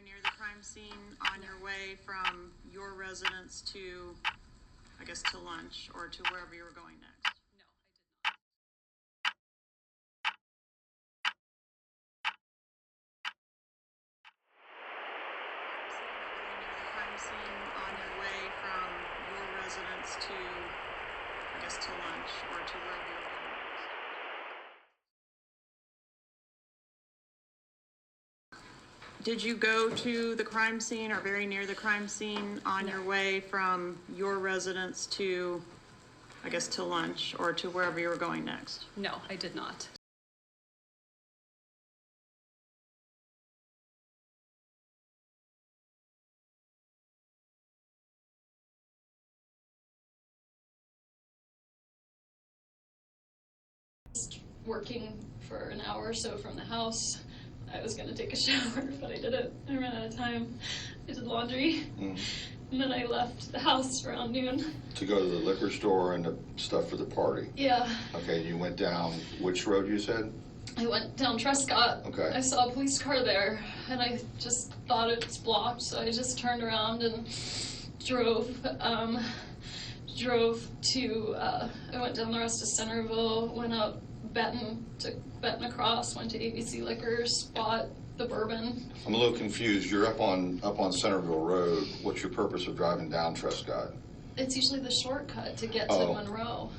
very near the crime scene on your way from your residence to, I guess, to lunch or to wherever you were going next? No, I did not. Near the crime scene on your way from your residence to, I guess, to lunch or to wherever you were going next? Did you go to the crime scene or very near the crime scene on your way from your residence to, I guess, to lunch or to wherever you were going next? No, I did not. Working for an hour or so from the house. I was gonna take a shower, but I didn't. I ran out of time. I did laundry, and then I left the house around noon. To go to the liquor store and the stuff for the party? Yeah. Okay, you went down which road you said? I went down Trescott. Okay. I saw a police car there, and I just thought it was blocked, so I just turned around and drove to, I went down the rest of Centerville, went up Benton, took Benton across, went to ABC Liquors, bought the bourbon. I'm a little confused. You're up on Centerville Road. What's your purpose of driving down Trescott? It's usually the shortcut to get to Monroe.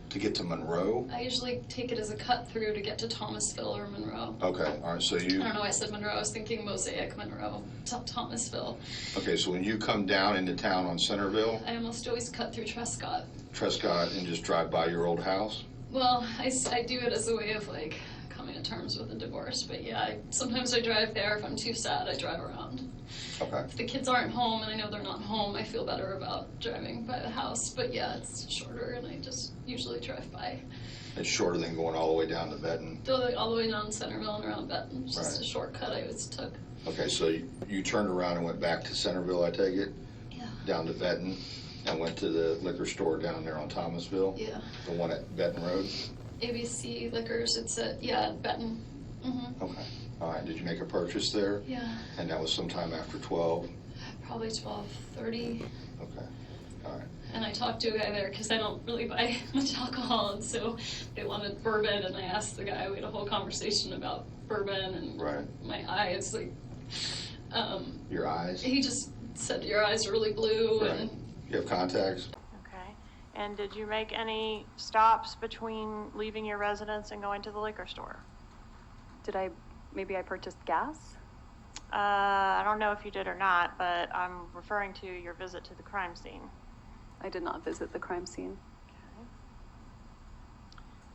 To get to Monroe? I usually take it as a cut through to get to Thomasville or Monroe. Okay, all right, so you... I don't know why I said Monroe. I was thinking Mosaic, Monroe, Thomasville. Okay, so when you come down into town on Centerville... I almost always cut through Trescott. Trescott and just drive by your old house? Well, I do it as a way of like coming to terms with a divorce, but yeah, sometimes I drive there. If I'm too sad, I drive around. Okay. If the kids aren't home and I know they're not home, I feel better about driving by the house, but yeah, it's shorter and I just usually drive by. It's shorter than going all the way down to Benton? All the way down Centerville and around Benton. It's just a shortcut I always took. Okay, so you turned around and went back to Centerville, I take it? Yeah. Down to Benton? And went to the liquor store down there on Thomasville? Yeah. The one at Benton Road? ABC Liquors, it's at, Benton. Mm-hmm. Okay. All right. Did you make a purchase there? Yeah. And that was sometime after 12? Probably 12:30. Okay. All right. And I talked to a guy there because I don't really buy much alcohol, and so they wanted bourbon, and I asked the guy, we had a whole conversation about bourbon and my eyes, like... Your eyes? He just said, your eyes are really blue, and... You have contacts? Okay. And did you make any stops between leaving your residence and going to the liquor store? Maybe I purchased gas? I don't know if you did or not, but I'm referring to your visit to the crime scene. I did not visit the crime scene. Okay.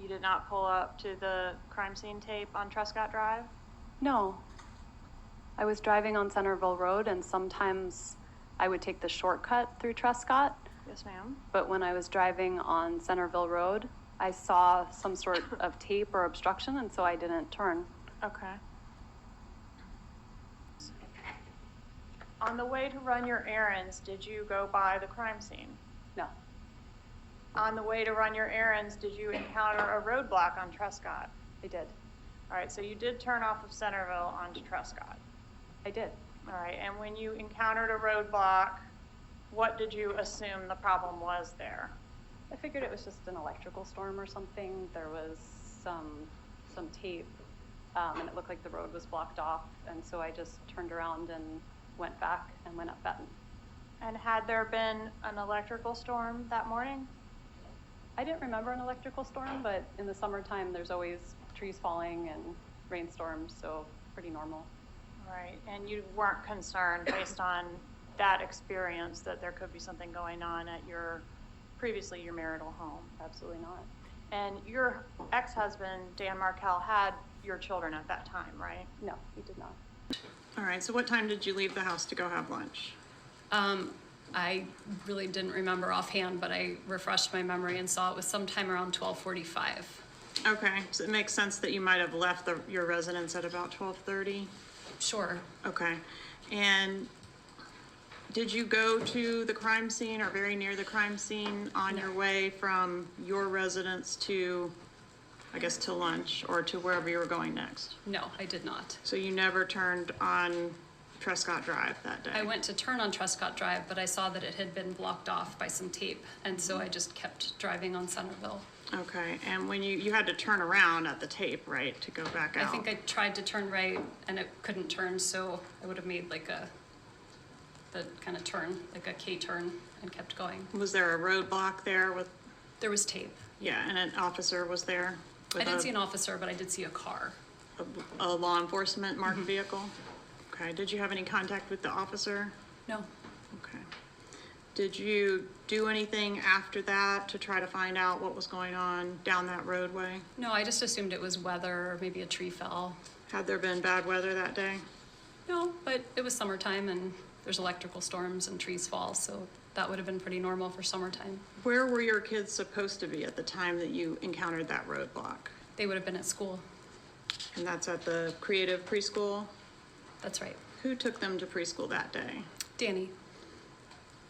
You did not pull up to the crime scene tape on Trescott Drive? No. I was driving on Centerville Road, and sometimes I would take the shortcut through Trescott. Yes, ma'am. But when I was driving on Centerville Road, I saw some sort of tape or obstruction, and so I didn't turn. Okay. On the way to run your errands, did you go by the crime scene? No. On the way to run your errands, did you encounter a roadblock on Trescott? I did. All right, so you did turn off of Centerville onto Trescott. I did. All right, and when you encountered a roadblock, what did you assume the problem was there? I figured it was just an electrical storm or something. There was some tape, and it looked like the road was blocked off, and so I just turned around and went back and went up Benton. And had there been an electrical storm that morning? I didn't remember an electrical storm, but in the summertime, there's always trees falling and rainstorms, so pretty normal. Right, and you weren't concerned based on that experience that there could be something going on at previously your marital home? Absolutely not. And your ex-husband, Dan Markell, had your children at that time, right? No, he did not. All right, so what time did you leave the house to go have lunch? I really didn't remember offhand, but I refreshed my memory and saw it was sometime around 12:45. Okay, so it makes sense that you might have left your residence at about 12:30? Sure. Okay, and did you go to the crime scene or very near the crime scene on your way from your residence to, I guess, to lunch or to wherever you were going next? No, I did not. So you never turned on Trescott Drive that day? I went to turn on Trescott Drive, but I saw that it had been blocked off by some tape, and so I just kept driving on Centerville. Okay, and when you had to turn around at the tape, right, to go back out? I think I tried to turn right, and it couldn't turn, so I would have made like the kind of turn, like a K-turn, and kept going. Was there a roadblock there with, There was tape. yeah, and an officer was there? I with didn't see an officer, but I did see a car. a law enforcement marked vehicle? Okay, did you have any contact with the officer? No, Okay. Did you do anything after that to try to find out what was going on down that roadway? no, I just assumed it was weather, or maybe a tree fell. Had there been bad weather that day? No, but it was summertime, and there's electrical storms and trees fall, so that would have been pretty normal for summertime. Where were your kids supposed to be at the time that you encountered that roadblock? They would have been at school. And that's at the creative preschool? That's right. Who took them to preschool that day? Danny,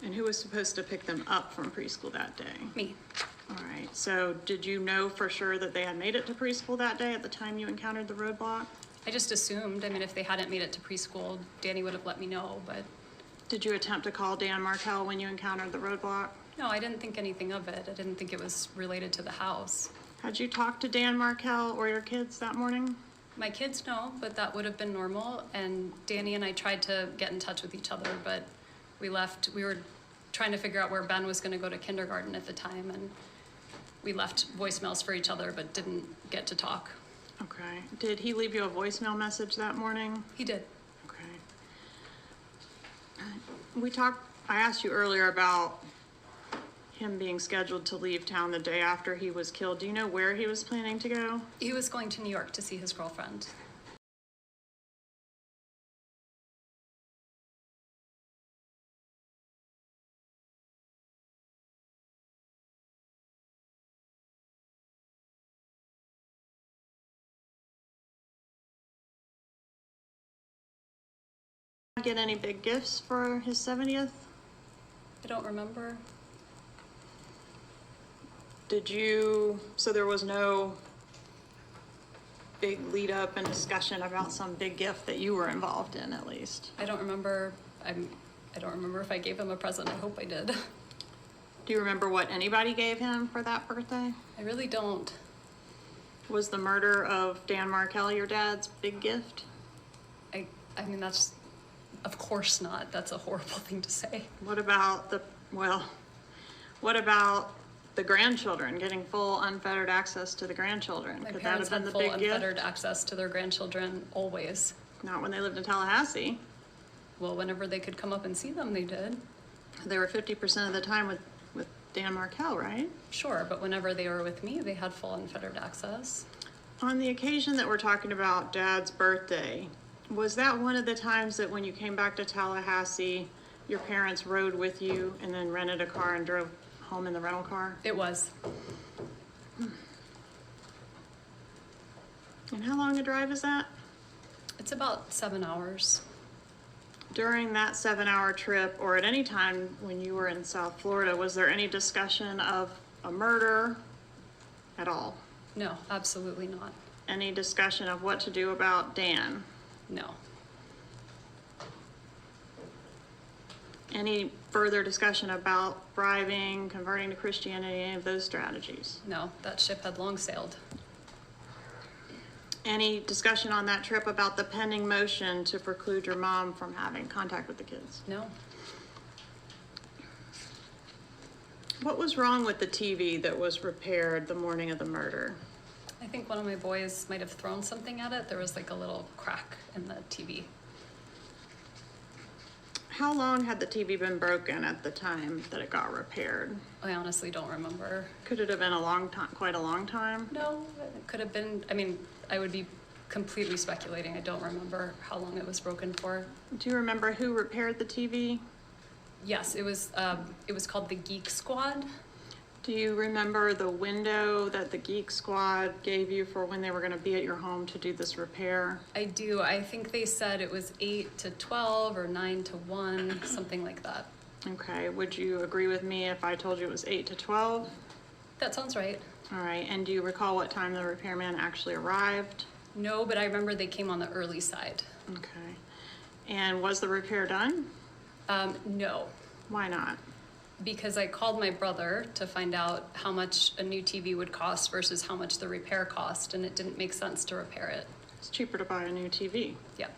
And who was supposed to pick them up from preschool that day? me. All right, so did you know for sure that they had made it to preschool that day at the time you encountered the roadblock? I just assumed, I mean, if they hadn't made it to preschool, Danny would have let me know, but Did you attempt to call Dan Markell when you encountered the roadblock? no, I didn't think anything of it. I didn't think it was related to the house. Had you talked to Dan Markell or your kids that morning? My kids know, but that would have been normal, and Danny and I tried to get in touch with each other, but we were trying to figure out where Ben was gonna go to kindergarten at the time, and we left voicemails for each other, but didn't get to talk. Okay. Did he leave you a voicemail message that morning? He did. Okay. I asked you earlier about him being scheduled to leave town the day after he was killed. Do you know where he was planning to go? He was going to New York to see his girlfriend. Get any big gifts for his 70th? I don't remember. So there was no big lead up and discussion about some big gift that you were involved in, at least? I don't remember. I don't remember if I gave him a present. I hope I did. Do you remember what anybody gave him for that birthday? I really don't. Was the murder of Dan Markell your dad's big gift? I mean, that's, of course not. That's a horrible thing to say. What about the grandchildren, getting full unfettered access to the grandchildren? My Could that parents have been had the full big gift? unfettered access to their grandchildren always. Not when they lived in Tallahassee. Well, whenever they could come up and see them, they did. They were 50% of the time with Dan Markell, right? Sure, but whenever they were with me, they had full unfettered access. On the occasion that we're talking about, Dad's birthday, was that one of the times that when you came back to Tallahassee, your parents rode with you and then rented a car and drove home in the rental car? It was. And how long a drive is that? It's about 7 hours. During that 7-hour trip, or at any time when you were in South Florida, was there any discussion of a murder at all? No, absolutely not. Any discussion of what to do about Dan? No. Any further discussion about bribing, converting to Christianity, any of those strategies? No, that ship had long sailed. Any discussion on that trip about the pending motion to preclude your mom from having contact with the kids? No. What was wrong with the TV that was repaired the morning of the murder? I think one of my boys might have thrown something at it. There was like a little crack in the TV. How long had the TV been broken at the time that it got repaired? I honestly don't remember. Could it have been a long time, quite a long time? No, it could have been, I mean, I would be completely speculating. I don't remember how long it was broken for. Do you remember who repaired the TV? Yes, it was called the Geek Squad. Do you remember the window that the Geek Squad gave you for when they were going to be at your home to do this repair? I do. I think they said it was 8 to 12 or 9 to 1, something like that. Okay, would you agree with me if I told you it was 8 to 12? That sounds right. All right, and do you recall what time the repairman actually arrived? No, but I remember they came on the early side. Okay. And was the repair done? No, Why not? because I called my brother to find out how much a new TV would cost versus how much the repair cost, and it didn't make sense to repair it. It's cheaper to buy a new TV. Yeah.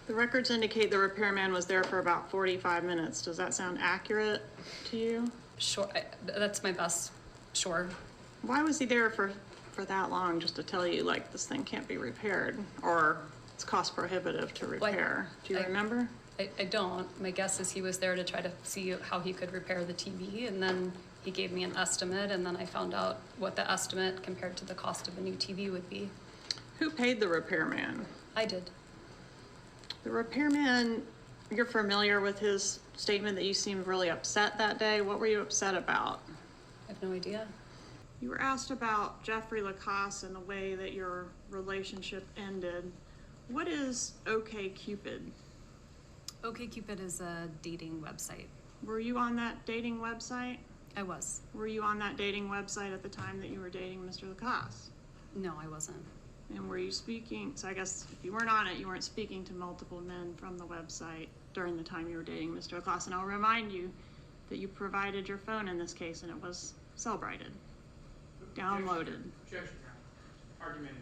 The records indicate the repairman was there for about 45 minutes. Does that sound accurate to you? Sure, that's my best, sure. Why was he there for that long, just to tell you, like, this thing can't be repaired, or it's cost prohibitive to repair? Do you remember? I don't. My guess is he was there to try to see how he could repair the TV, and then he gave me an estimate, and then I found out what the estimate compared to the cost of a new TV would be. Who paid the repairman? I did. The repairman, you're familiar with his statement that you seemed really upset that day. What were you upset about? I have no idea. You were asked about Jeffrey Lacasse and the way that your relationship ended. What is OkCupid? OkCupid is a dating website. Were you on that dating website? I was. Were you on that dating website at the time that you were dating Mr. Lacasse? No, I wasn't. And were you speaking, so I guess if you weren't on it, you weren't speaking to multiple men from the website during the time you were dating Mr. Lacasse. And I'll remind you that you provided your phone in this case, and it was cell-brighted, downloaded. Objection, argument.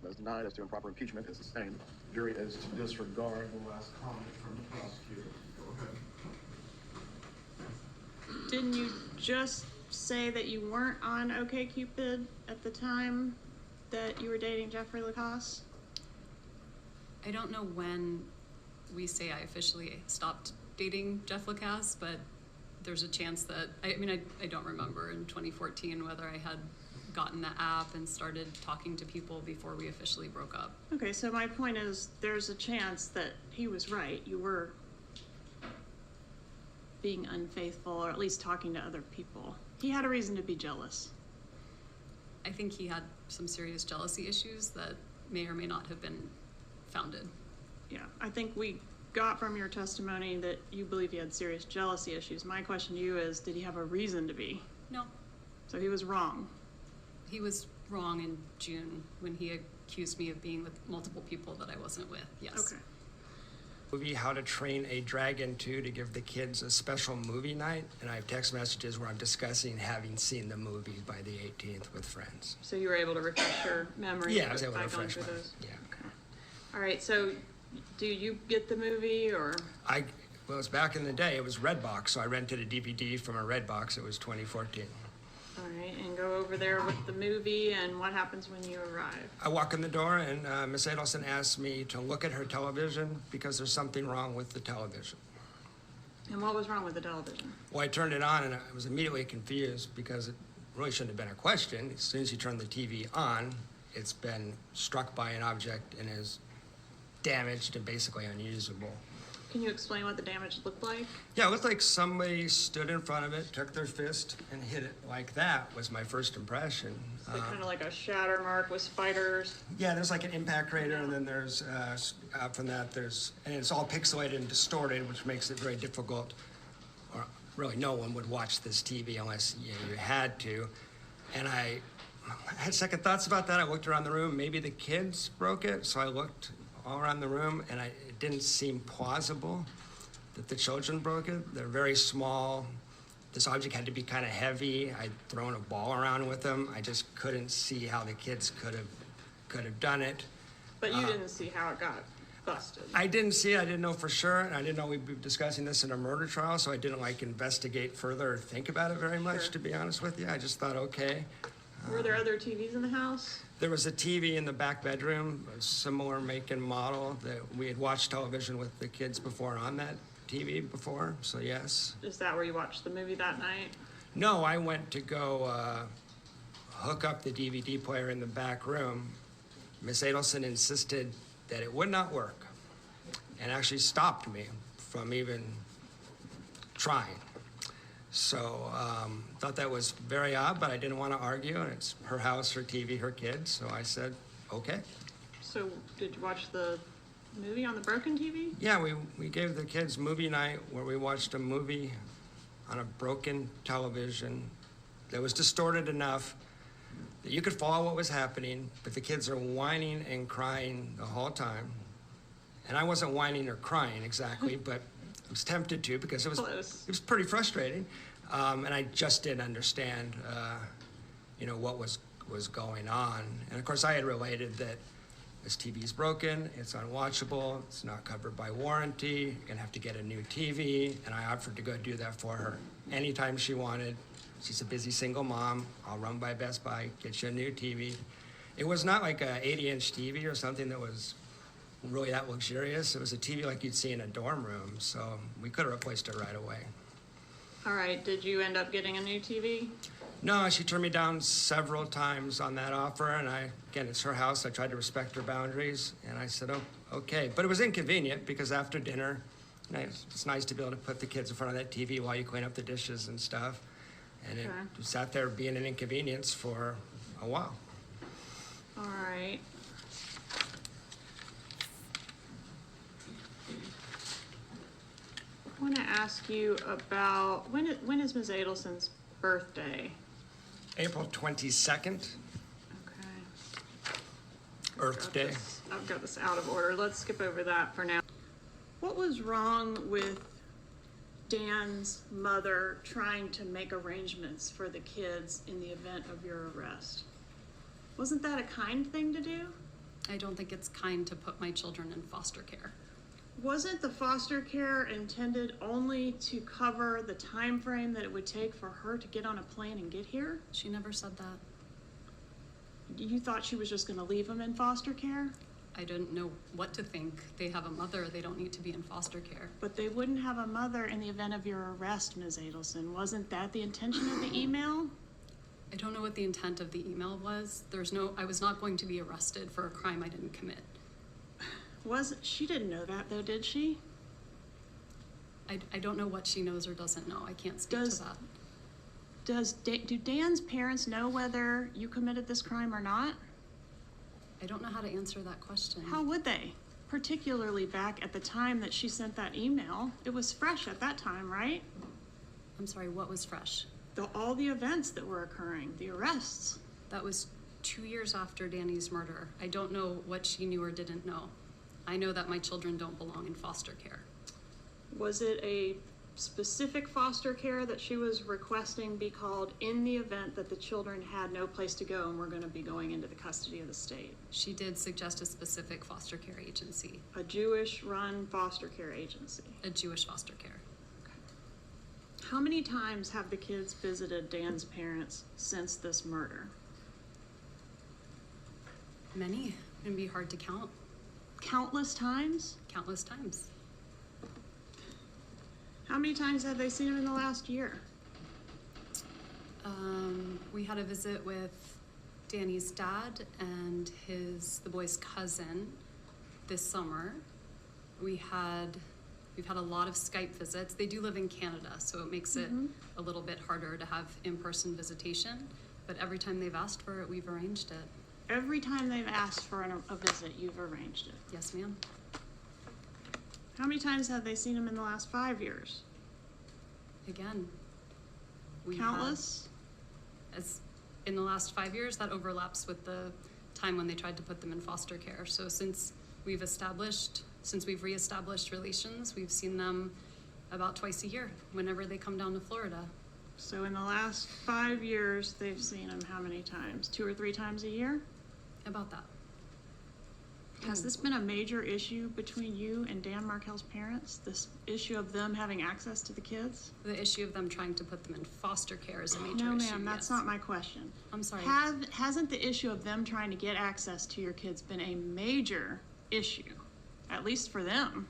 That's denied as to improper impeachment is the same. Jury is to disregard the last comment from the prosecutor. Go ahead. Didn't you just say that you weren't on OkCupid at the time that you were dating Jeffrey Lacasse? I don't know when we say I officially stopped dating Jeff Lacasse, but there's a chance that, I don't remember in 2014 whether I had gotten the app and started talking to people before we officially broke up. Okay, so my point is, there's a chance that he was right. You were being unfaithful, or at least talking to other people. He had a reason to be jealous. I think he had some serious jealousy issues that may or may not have been founded. Yeah, I think we got from your testimony that you believe he had serious jealousy issues. My question to you is, did he have a reason to be? No. So he was wrong. He was wrong in June when he accused me of being with multiple people that I wasn't with, yes. Okay. Movie How to Train a Dragon 2 to give the kids a special movie night, and I have text messages where I'm discussing having seen the movie by the 18th with friends. So you were able to refresh your memory? Yeah, I was able to by going refresh through my, those? yeah. Okay. All right, so do you get the movie, or? Well, it was back in the day, it was Redbox, so I rented a DVD from a Redbox. It was 2014. All right, and go over there with the movie, and what happens when you arrive? I walk in the door, and Miss Adelson asked me to look at her television because there's something wrong with the television. And what was wrong with the television? Well, I turned it on, and I was immediately confused because it really shouldn't have been a question. As soon as you turn the TV on, it's been struck by an object and is damaged and basically unusable. Can you explain what the damage looked like? Yeah, it looked like somebody stood in front of it, took their fist, and hit it like that was my first impression. So kind of like a shatter mark with spiders? Yeah, there's like an impact crater, and then there's, out from that, and it's all pixelated and distorted, which makes it very difficult, or really no one would watch this TV unless you had to. And I had second thoughts about that. I looked around the room, maybe the kids broke it, so I looked all around the room, and it didn't seem plausible that the children broke it. They're very small. This object had to be kind of heavy. I'd thrown a ball around with them. I just couldn't see how the kids could have done it. But you didn't see how it got busted? I didn't see it. I didn't know for sure, and I didn't know we'd be discussing this in a murder trial, so I didn't investigate further or think about it very much, Sure. to be honest with you. I just thought, okay. Were there other TVs in the house? There was a TV in the back bedroom, a similar make and model that we had watched television with the kids before on that TV before, so yes. Is that where you watched the movie that night? No, I went to go hook up the DVD player in the back room. Miss Adelson insisted that it would not work and actually stopped me from even trying. So thought that was very odd, but I didn't want to argue, and it's her house, her TV, her kids, so I said, okay. So did you watch the movie on the broken TV? Yeah, we gave the kids movie night where we watched a movie on a broken television that was distorted enough that you could follow what was happening, but the kids are whining and crying the whole time. And I wasn't whining or crying exactly, but I was tempted to because it Close. was pretty frustrating. And I just didn't understand, what was going on. And of course I had related that this TV is broken, it's unwatchable, it's not covered by warranty, you're gonna have to get a new TV, and I offered to go do that for her anytime she wanted. She's a busy single mom, I'll run by Best Buy, get you a new TV. It was not like a 80-inch TV or something that was really that luxurious. It was a TV like you'd see in a dorm room, so we could have replaced it right away. All right, did you end up getting a new TV? No, she turned me down several times on that offer, and again, it's her house. I tried to respect her boundaries, and I said, oh, okay. But it was inconvenient because after dinner, it's nice to be able to put the kids in front of that TV while you clean up the dishes and stuff. And it Okay. sat there being an inconvenience for a while. All right. I want to ask you about, when is Ms. Adelson's birthday? April 22nd, Okay. Earth Day. I've got this out of order. Let's skip over that for now. What was wrong with Dan's mother trying to make arrangements for the kids in the event of your arrest? Wasn't that a kind thing to do? I don't think it's kind to put my children in foster care. Wasn't the foster care intended only to cover the time frame that it would take for her to get on a plane and get here? She never said that. You thought she was just gonna leave them in foster care? I didn't know what to think. They have a mother, they don't need to be in foster care. But they wouldn't have a mother in the event of your arrest, Ms. Adelson. Wasn't that the intention of the email? I don't know what the intent of the email was. I was not going to be arrested for a crime I didn't commit. She didn't know that though, did she? I don't know what she knows or doesn't know. I can't speak Does- to that. Do Dan's parents know whether you committed this crime or not? I don't know how to answer that question. How would they? Particularly back at the time that she sent that email. It was fresh at that time, right? I'm sorry, what was fresh? All the events that were occurring, the arrests. That was 2 years after Danny's murder. I don't know what she knew or didn't know. I know that my children don't belong in foster care. Was it a specific foster care that she was requesting be called in the event that the children had no place to go and were going to be going into the custody of the state? She did suggest a specific foster care agency, A Jewish-run foster care agency. a Jewish foster care. How many times have the kids visited Dan's parents since this murder? Many. It'd be hard to count. Countless times? Countless times. How many times have they seen him in the last year? We had a visit with Danny's dad and the boy's cousin this summer. We've had a lot of Skype visits. They do live in Canada, so it makes it a little bit harder to have in-person visitation. But every time they've asked for it, we've arranged it. Every time they've asked for a visit, you've arranged it. Yes, ma'am. How many times have they seen him in the last 5 years? Again, we Countless? as in the last 5 years, that overlaps with the time when they tried to put them in foster care. So since we've reestablished relations, we've seen them about twice a year whenever they come down to Florida. So in the last 5 years, they've seen him how many times? 2 or 3 times a year? About that. Has this been a major issue between you and Dan Markel's parents? This issue of them having access to the kids? The issue of them trying to put them in foster care is a major issue. No, ma'am, that's yes. not my question. I'm sorry. Hasn't the issue of them trying to get access to your kids been a major issue, at least for them?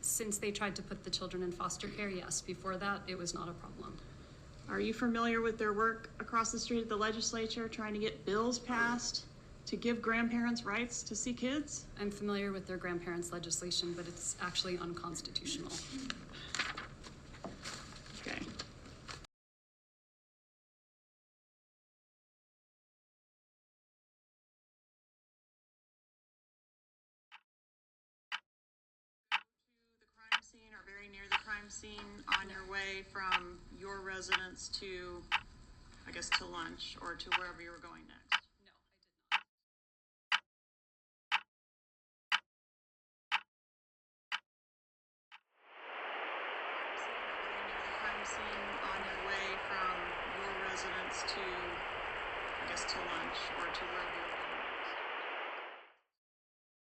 Since they tried to put the children in foster care, yes. Before that, it was not a problem. Are you familiar with their work across the street at the legislature, trying to get bills passed to give grandparents rights to see kids? I'm familiar with their grandparents' legislation, but it's actually unconstitutional. Okay. The crime scene or very near the crime scene on your way from your residence to, I guess, to lunch or to wherever you were going next? No, I did not. Crime scene on your way from your residence to, I guess, to lunch or to wherever you were going.